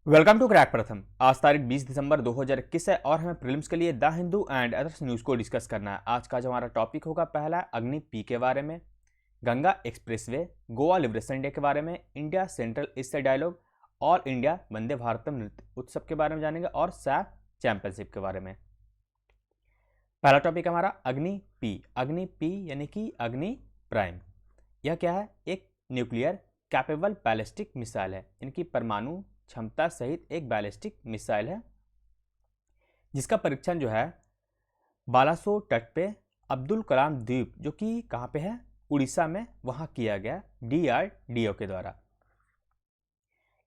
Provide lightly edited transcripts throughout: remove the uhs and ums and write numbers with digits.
Welcome to crack प्रथम। आज तारीख 20 दिसंबर 2021 है और हमें प्रीलिम्स के लिए the Hindu and others news को डिस्कस करना है। आज का जो हमारा टॉपिक होगा, पहला अग्नि पी के बारे में, Ganga expressway, Goa liberation day के बारे में, India Central Asia dialogue, all India Vande Bharatam Nritya Utsav के बारे में जानेंगे और सैफ चैंपियनशिप के बारे में। पहला टॉपिक हमारा अग्नि पी यानी कि अग्नि प्राइम। यह क्या है? एक न्यूक्लियर कैपेबल बैलिस्टिक मिसाइल है। इनकी परमाणु क्षमता सहित एक बैलिस्टिक मिसाइल है जिसका परीक्षण जो है बालासोर तट पे अब्दुल कलाम द्वीप, जो कि कहाँ पे है, उड़ीसा में, वहाँ किया गया DRDO के द्वारा।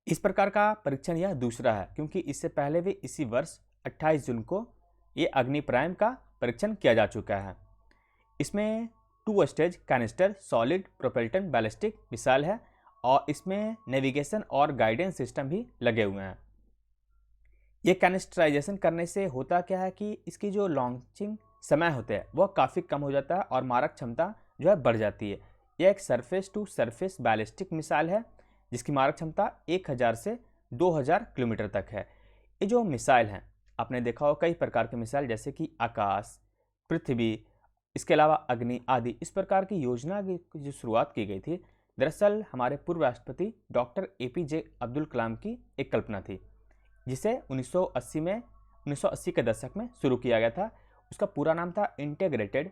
इस प्रकार का परीक्षण यह दूसरा है, क्योंकि इससे पहले भी इसी वर्ष 28 जून को ये अग्नि प्राइम का परीक्षण किया जा चुका है। इसमें 2 stage canister solid propellant ballistic missile है और इसमें नेविगेशन और गाइडेंस सिस्टम भी लगे हुए हैं। ये कैनिस्टराइजेशन करने से होता क्या है कि इसकी जो लॉन्चिंग समय होते हैं वह काफ़ी कम हो जाता है और मारक क्षमता जो है बढ़ जाती है। यह एक surface to surface ballistic missile है जिसकी मारक क्षमता 1000 से 2000 किलोमीटर तक है। ये जो मिसाइल हैं, आपने देखा हो कई प्रकार के मिसाइल जैसे कि आकाश, पृथ्वी, इसके अलावा अग्नि आदि, इस प्रकार की योजना की जो शुरुआत की गई थी, दरअसल हमारे पूर्व राष्ट्रपति डॉक्टर APJ अब्दुल कलाम की एक कल्पना थी, जिसे 1980 के दशक में शुरू किया गया था। उसका पूरा नाम था integrated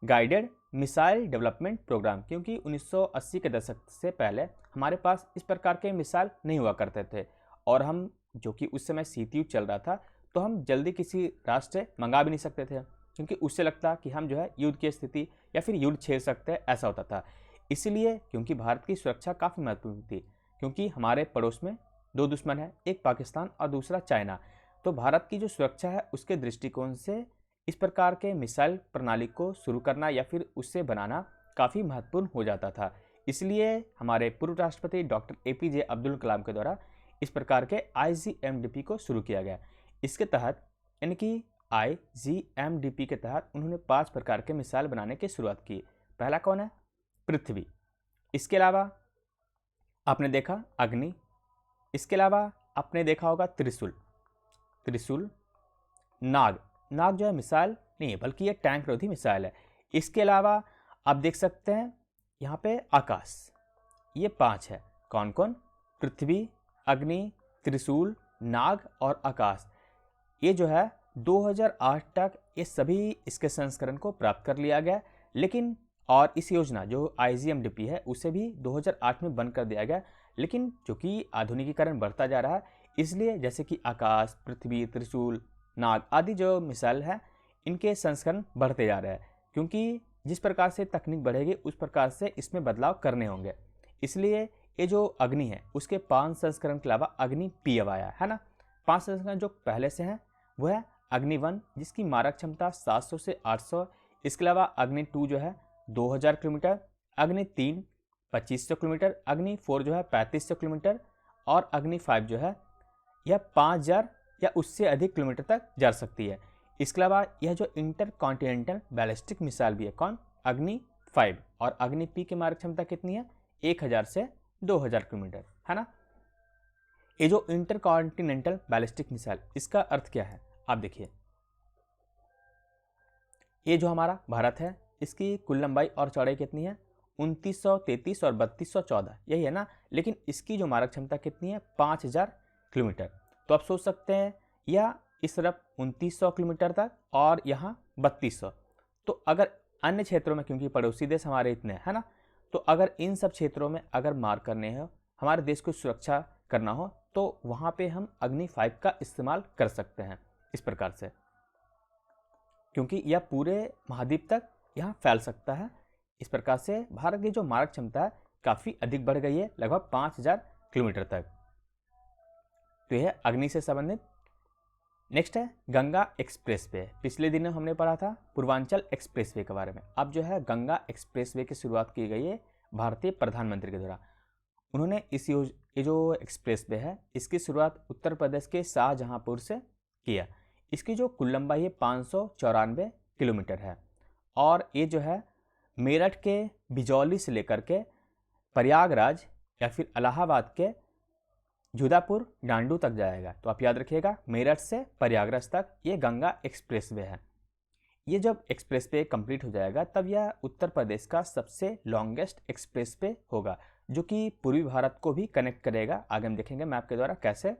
guided missile development programme, क्योंकि 1980 के दशक से पहले हमारे पास इस प्रकार के मिसाइल नहीं हुआ करते थे और हम, जो कि उस समय शीत युद्ध चल रहा था, तो हम जल्दी किसी राष्ट्र से मंगा भी नहीं सकते थे, क्योंकि उससे लगता कि हम जो है युद्ध की स्थिति या फिर युद्ध छेड़ सकते हैं, ऐसा होता था। इसलिए क्योंकि भारत की सुरक्षा काफ़ी महत्वपूर्ण थी, क्योंकि हमारे पड़ोस में 2 दुश्मन हैं, एक पाकिस्तान और दूसरा चाइना। तो भारत की जो सुरक्षा है उसके दृष्टिकोण से इस प्रकार के मिसाइल प्रणाली को शुरू करना या फिर उससे बनाना काफ़ी महत्वपूर्ण हो जाता था। इसलिए हमारे पूर्व राष्ट्रपति डॉक्टर APJ अब्दुल कलाम के द्वारा इस प्रकार के IGMDP को शुरू किया गया। इसके तहत, यानी कि IGMDP के तहत, उन्होंने 5 प्रकार के मिसाइल बनाने की शुरुआत की। पहला कौन है? पृथ्वी। इसके अलावा आपने देखा अग्नि। इसके अलावा आपने देखा होगा त्रिशूल, नाग जो है मिसाइल नहीं है, बल्कि ये टैंक रोधी मिसाइल है। इसके अलावा आप देख सकते हैं यहाँ पे आकाश। ये 5 है। कौन कौन? पृथ्वी, अग्नि, त्रिशूल, नाग और आकाश। ये जो है 2008 तक ये सभी इसके संस्करण को प्राप्त कर लिया गया, लेकिन और इस योजना जो IGMDP है उसे भी 2008 में बंद कर दिया गया। लेकिन चूँकि आधुनिकीकरण बढ़ता जा रहा है, इसलिए जैसे कि आकाश, पृथ्वी, त्रिशूल, नाग आदि जो मिसाइल है, इनके संस्करण बढ़ते जा रहे हैं, क्योंकि जिस प्रकार से तकनीक बढ़ेगी उस प्रकार से इसमें बदलाव करने होंगे। इसलिए ये जो अग्नि है उसके 5 संस्करण के अलावा अग्नि पी अब आया है ना। 5 संस्करण जो पहले से हैं वो है अग्नि 1, जिसकी मारक क्षमता 700 से 800। इसके अलावा अग्नि 2 जो है 2000 किलोमीटर, अग्नि 3 2500 किलोमीटर, अग्नि 4 जो है 3500 किलोमीटर और अग्नि 5 जो है यह 5000 या उससे अधिक किलोमीटर तक जा सकती है। इसके अलावा यह जो इंटर कॉन्टिनेंटल बैलिस्टिक मिसाइल भी है, कौन? अग्नि 5। और अग्नि पी की मारक क्षमता कितनी है? 1000 से 2000 किलोमीटर, है ना। ये जो इंटर कॉन्टिनेंटल बैलिस्टिक मिसाइल, इसका अर्थ क्या है आप देखिए। ये जो हमारा भारत है, इसकी कुल लंबाई और चौड़ाई कितनी है? 2933 और 3214, यही है ना। लेकिन इसकी जो मारक क्षमता कितनी है? 5000 किलोमीटर। तो आप सोच सकते हैं, यह इस तरफ 2900 किलोमीटर तक और यहाँ 3200। तो अगर अन्य क्षेत्रों में, क्योंकि पड़ोसी देश हमारे इतने है ना, तो अगर इन सब क्षेत्रों में अगर मार करने हो, हमारे देश को सुरक्षा करना हो, तो वहाँ पे हम अग्नि 5 का इस्तेमाल कर सकते हैं इस प्रकार से, क्योंकि यह पूरे महाद्वीप तक यहाँ फैल सकता है। इस प्रकार से भारत की जो मारक क्षमता है काफ़ी अधिक बढ़ गई है, लगभग 5000 किलोमीटर तक। तो यह अग्नि से संबंधित। नेक्स्ट है गंगा एक्सप्रेसवे। पिछले दिनों हमने पढ़ा था पूर्वांचल एक्सप्रेसवे के बारे में। अब जो है गंगा एक्सप्रेसवे की शुरुआत की गई है भारतीय प्रधानमंत्री के द्वारा। उन्होंने ये जो एक्सप्रेसवे है इसकी शुरुआत उत्तर प्रदेश के शाहजहांपुर से किया। इसकी जो कुल लंबाई है 594 किलोमीटर है और ये जो है मेरठ के बिजौली से लेकर के प्रयागराज या फिर इलाहाबाद के जोधापुर डांडू तक जाएगा। तो आप याद रखिएगा मेरठ से प्रयागराज तक ये गंगा एक्सप्रेसवे है। ये जब एक्सप्रेसवे कंप्लीट हो जाएगा तब यह उत्तर प्रदेश का सबसे लॉन्गेस्ट एक्सप्रेसवे होगा, जो कि पूर्वी भारत को भी कनेक्ट करेगा। आगे हम देखेंगे मैप के द्वारा कैसे।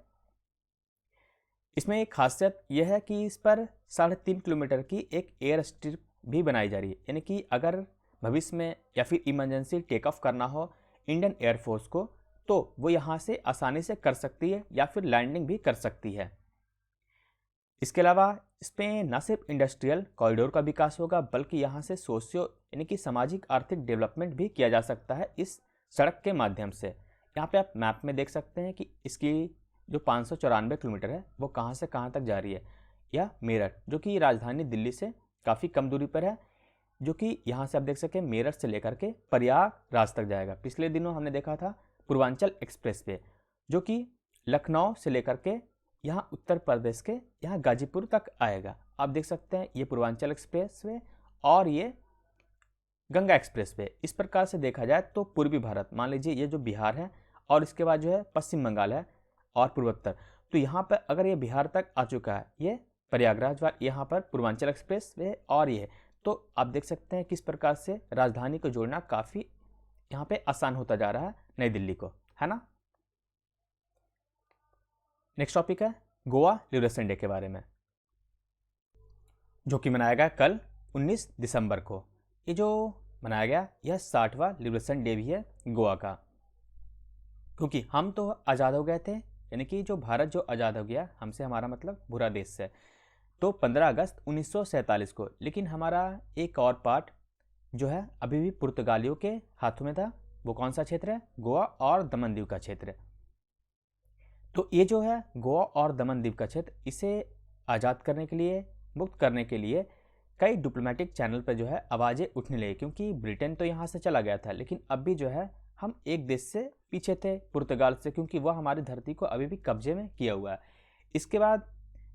इसमें एक खासियत यह है कि इस पर 3.5 किलोमीटर की एक एयर स्ट्रिप भी बनाई जा रही है, यानी कि अगर भविष्य में या फिर इमरजेंसी टेक ऑफ करना हो इंडियन एयरफोर्स को तो वो यहाँ से आसानी से कर सकती है या फिर लैंडिंग भी कर सकती है। इसके अलावा इसमें न सिर्फ इंडस्ट्रियल कॉरिडोर का विकास होगा बल्कि यहाँ से सोशियो यानी कि सामाजिक आर्थिक डेवलपमेंट भी किया जा सकता है इस सड़क के माध्यम से। यहाँ पे आप मैप में देख सकते हैं कि इसकी जो 594 किलोमीटर है वो कहाँ से कहाँ तक जा रही है। यह मेरठ जो कि राजधानी दिल्ली से काफ़ी कम दूरी पर है, जो कि यहाँ से आप देख सकें मेरठ से लेकर के प्रयागराज तक जाएगा। पिछले दिनों हमने देखा था पूर्वांचल एक्सप्रेसवे जो कि लखनऊ से लेकर के यहाँ उत्तर प्रदेश के यहाँ गाजीपुर तक आएगा। आप देख सकते हैं ये पूर्वांचल एक्सप्रेसवे और ये गंगा एक्सप्रेसवे। इस प्रकार से देखा जाए तो पूर्वी भारत, मान लीजिए ये जो बिहार है और इसके बाद जो है पश्चिम बंगाल है और पूर्वोत्तर, तो यहाँ पर अगर ये बिहार तक आ चुका है ये प्रयागराज व यहाँ पर पूर्वांचल एक्सप्रेसवे और ये, तो आप देख सकते हैं किस प्रकार से राजधानी को जोड़ना काफ़ी यहाँ पे आसान होता जा रहा है नई दिल्ली को, है ना। नेक्स्ट टॉपिक है गोवा लिबरेशन डे के बारे में, जो कि मनाया गया कल 19 दिसंबर को। ये जो मनाया गया यह 60वां लिबरेशन डे भी है गोवा का, क्योंकि हम तो आज़ाद हो गए थे, यानी कि जो भारत जो आज़ाद हो गया हमसे, हमारा मतलब पूरा देश से, तो 15 अगस्त 1947 को। लेकिन हमारा एक और पार्ट जो है अभी भी पुर्तगालियों के हाथों में था। वो कौन सा क्षेत्र है? गोवा और दमन दीव का क्षेत्र। तो ये जो है गोवा और दमन दीव का क्षेत्र, इसे आज़ाद करने के लिए, मुक्त करने के लिए कई डिप्लोमेटिक चैनल पर जो है आवाज़ें उठने लगी, क्योंकि ब्रिटेन तो यहाँ से चला गया था लेकिन अब भी जो है हम एक देश से पीछे थे, पुर्तगाल से, क्योंकि वह हमारी धरती को अभी भी कब्जे में किया हुआ है। इसके बाद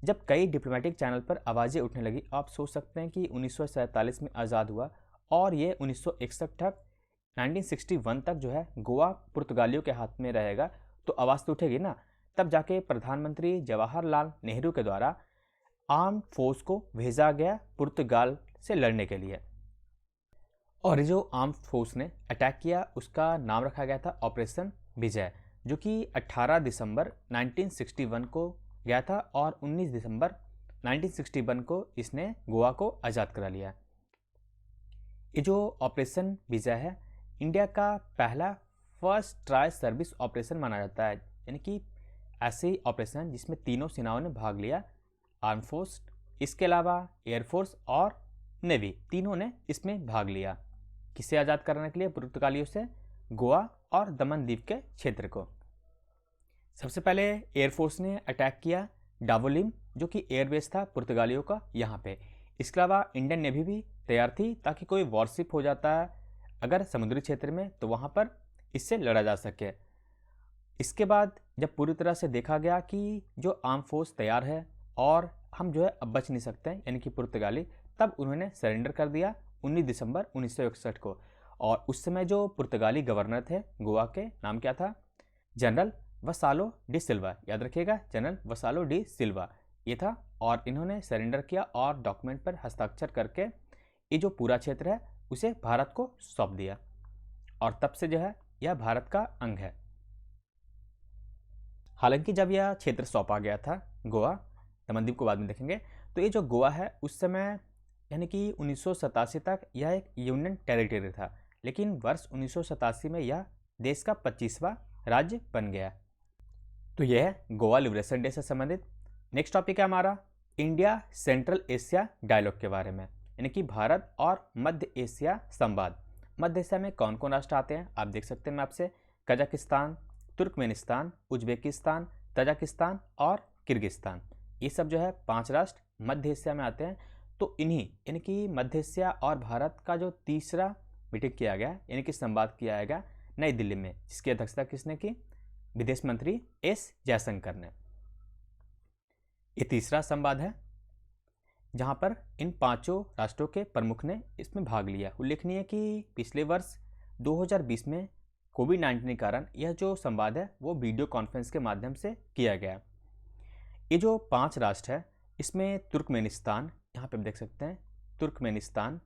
जब कई डिप्लोमेटिक चैनल पर आवाज़ें उठने लगी, आप सोच सकते हैं कि 1947 में आज़ाद हुआ और ये 1961 तक 1961 तक जो है गोवा पुर्तगालियों के हाथ में रहेगा, तो आवाज़ तो उठेगी ना। तब जाके प्रधानमंत्री जवाहरलाल नेहरू के द्वारा आर्म फोर्स को भेजा गया पुर्तगाल से लड़ने के लिए, और जो आर्म फोर्स ने अटैक किया उसका नाम रखा गया था ऑपरेशन विजय, जो कि 18 दिसंबर 1961 को गया था और 19 दिसंबर 1961 को इसने गोवा को आज़ाद करा लिया। ये जो ऑपरेशन विजय है इंडिया का पहला फर्स्ट ट्राई सर्विस ऑपरेशन माना जाता है, यानी कि ऐसे ही ऑपरेशन जिसमें तीनों सेनाओं ने भाग लिया, आर्म फोर्स, इसके अलावा एयरफोर्स और नेवी, तीनों ने इसमें भाग लिया। किसे आज़ाद कराने के लिए? पुर्तगालियों से गोवा और दमन द्वीप के क्षेत्र को। सबसे पहले एयरफोर्स ने अटैक किया डावोलिम, जो कि एयरबेस था पुर्तगालियों का यहाँ पे। इसके अलावा इंडियन नेवी भी तैयार थी ताकि कोई वॉरशिप हो जाता है अगर समुद्री क्षेत्र में तो वहाँ पर इससे लड़ा जा सके। इसके बाद जब पूरी तरह से देखा गया कि जो आर्म फोर्स तैयार है और हम जो है अब बच नहीं सकते हैं, यानी कि पुर्तगाली, तब उन्होंने सरेंडर कर दिया 19 दिसंबर 1961 को। और उस समय जो पुर्तगाली गवर्नर थे गोवा के, नाम क्या था? जनरल वसालो डी सिल्वा। याद रखिएगा, जनरल वसालो डी सिल्वा ये था। और इन्होंने सरेंडर किया और डॉक्यूमेंट पर हस्ताक्षर करके ये जो पूरा क्षेत्र है उसे भारत को सौंप दिया, और तब से जो है यह भारत का अंग है। हालांकि जब यह क्षेत्र सौंपा गया था गोवा, दमन द्वीप को बाद में देखेंगे, तो ये जो गोवा है उस समय यानी कि 1987 तक यह एक यूनियन टेरिटरी था, लेकिन वर्ष 1987 में यह देश का 25वां राज्य बन गया। तो यह है गोवा लिबरेशन डे से संबंधित। नेक्स्ट टॉपिक है हमारा इंडिया सेंट्रल एशिया डायलॉग के बारे में, यानी कि भारत और मध्य एशिया संवाद। मध्य एशिया में कौन कौन राष्ट्र आते हैं आप देख सकते हैं मैप से। कजाकिस्तान, तुर्कमेनिस्तान, उज्बेकिस्तान, तजाकिस्तान और किर्गिस्तान, ये सब जो है 5 राष्ट्र मध्य एशिया में आते हैं। तो इन्हीं यानी कि मध्य एशिया और भारत का जो तीसरा मीटिंग किया गया, यानी कि संवाद किया गया नई दिल्ली में, जिसकी अध्यक्षता किसने की? विदेश मंत्री एस जयशंकर ने। ये तीसरा संवाद है जहां पर इन 5 राष्ट्रों के प्रमुख ने इसमें भाग लिया। उल्लेखनीय है कि पिछले वर्ष 2020 में कोविड-19 के कारण यह जो संवाद है वो वीडियो कॉन्फ्रेंस के माध्यम से किया गया। ये जो 5 राष्ट्र है इसमें तुर्कमेनिस्तान, यहाँ पे आप देख सकते हैं तुर्कमेनिस्तान,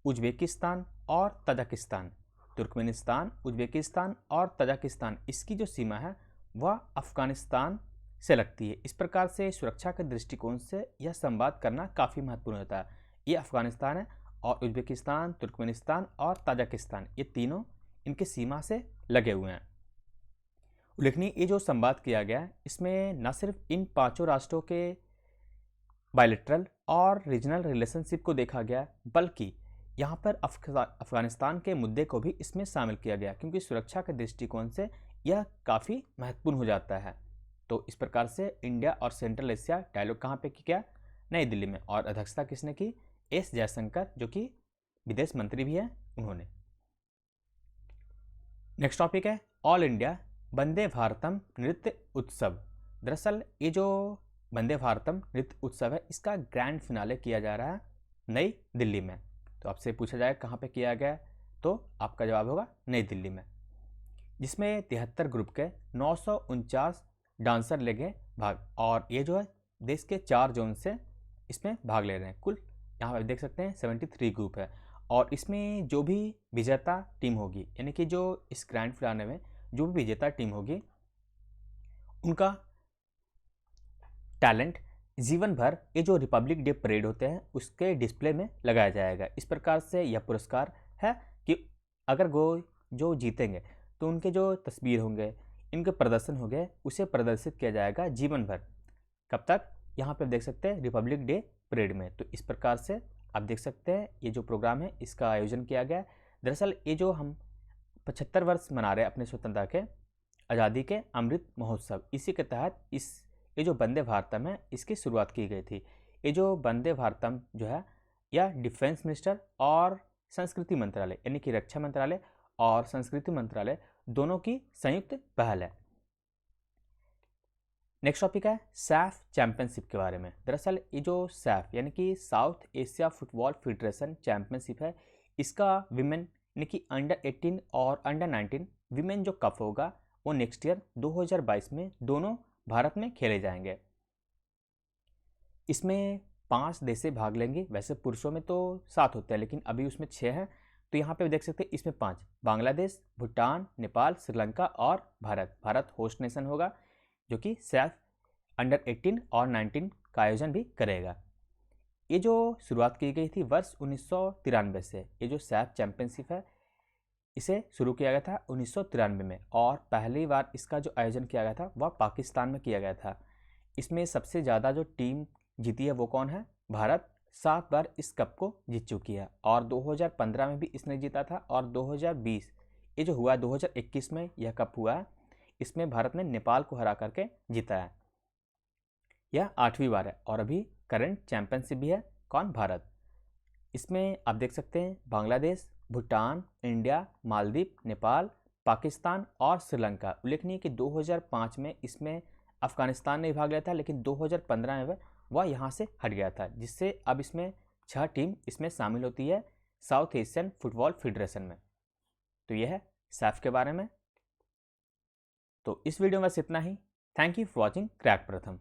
उज्बेकिस्तान और तजाकिस्तान। तुर्कमेनिस्तान, उज्बेकिस्तान और तजाकिस्तान, इसकी जो सीमा है वह अफगानिस्तान से लगती है। इस प्रकार से सुरक्षा के दृष्टिकोण से यह संवाद करना काफ़ी महत्वपूर्ण होता है। ये अफगानिस्तान है और उज्बेकिस्तान, तुर्कमेनिस्तान और ताजिकिस्तान, ये तीनों इनके सीमा से लगे हुए हैं। उल्लेखनीय ये जो संवाद किया गया है इसमें न सिर्फ इन 5 राष्ट्रों के बायलैटरल और रीजनल रिलेशनशिप को देखा गया बल्कि यहाँ पर अफगानिस्तान के मुद्दे को भी इसमें शामिल किया गया, क्योंकि सुरक्षा के दृष्टिकोण से यह काफ़ी महत्वपूर्ण हो जाता है। तो इस प्रकार से इंडिया और सेंट्रल एशिया डायलॉग कहाँ पे किया? नई दिल्ली में। और अध्यक्षता किसने की? एस जयशंकर, जो कि विदेश मंत्री भी हैं, उन्होंने। नेक्स्ट टॉपिक है ऑल इंडिया वंदे भारतम नृत्य उत्सव। दरअसल ये जो वंदे भारतम नृत्य उत्सव है इसका ग्रैंड फिनाले किया जा रहा है नई दिल्ली में। तो आपसे पूछा जाए कहाँ पे किया गया, तो आपका जवाब होगा नई दिल्ली में, जिसमें 73 ग्रुप के 949 डांसर लेंगे भाग। और ये जो है देश के 4 जोन से इसमें भाग ले रहे हैं। कुल यहाँ पर देख सकते हैं 73 ग्रुप है। और इसमें जो भी विजेता टीम होगी, यानी कि जो इस ग्रैंड फिनाले में जो भी विजेता टीम होगी उनका टैलेंट जीवन भर ये जो रिपब्लिक डे परेड होते हैं उसके डिस्प्ले में लगाया जाएगा। इस प्रकार से यह पुरस्कार है कि अगर जो जीतेंगे तो उनके जो तस्वीर होंगे, इनके प्रदर्शन होंगे, उसे प्रदर्शित किया जाएगा जीवन भर। कब तक? यहाँ पे देख सकते हैं रिपब्लिक डे परेड में। तो इस प्रकार से आप देख सकते हैं ये जो प्रोग्राम है इसका आयोजन किया गया है। दरअसल ये जो हम 75 वर्ष मना रहे हैं अपने स्वतंत्रता के, आज़ादी के अमृत महोत्सव, इसी के तहत ये जो वंदे भारतम है इसकी शुरुआत की गई थी। ये जो वंदे भारतम जो है यह डिफेंस मिनिस्टर और संस्कृति मंत्रालय, यानी कि रक्षा मंत्रालय और संस्कृति मंत्रालय दोनों की संयुक्त पहल है। नेक्स्ट टॉपिक है सैफ चैंपियनशिप के बारे में। दरअसल ये जो सैफ यानी कि south Asia football federation championship है, इसका विमेन यानी कि अंडर 18 और अंडर 19 विमेन जो कप होगा वो नेक्स्ट ईयर 2022 में दोनों भारत में खेले जाएंगे। इसमें 5 देश भाग लेंगे। वैसे पुरुषों में तो 7 होते हैं लेकिन अभी उसमें 6 हैं। तो यहाँ पे देख सकते हैं इसमें 5, बांग्लादेश, भूटान, नेपाल, श्रीलंका और भारत। भारत होस्ट नेशन होगा जो कि सैफ अंडर 18 और 19 का आयोजन भी करेगा। ये जो शुरुआत की गई थी वर्ष 1993 से, ये जो सैफ चैंपियनशिप है इसे शुरू किया गया था 1993 में। और पहली बार इसका जो आयोजन किया गया था वह पाकिस्तान में किया गया था। इसमें सबसे ज़्यादा जो टीम जीती है वो कौन है? भारत 7 बार इस कप को जीत चुकी है। और 2015 में भी इसने जीता था। और 2020 ये जो हुआ 2021 में यह कप हुआ है, इसमें भारत ने नेपाल को हरा करके जीता है। यह 8वीं बार है और अभी करंट चैंपियनशिप भी है कौन? भारत। इसमें आप देख सकते हैं बांग्लादेश, भूटान, इंडिया, मालदीव, नेपाल, पाकिस्तान और श्रीलंका। उल्लेखनीय कि 2005 में इसमें अफगानिस्तान ने भाग लिया था लेकिन 2015 में वह यहाँ से हट गया था, जिससे अब इसमें 6 टीम इसमें शामिल होती है साउथ एशियन फुटबॉल फेडरेशन में। तो यह है सैफ के बारे में। तो इस वीडियो में बस इतना ही। Thank you for watching crack प्रथम।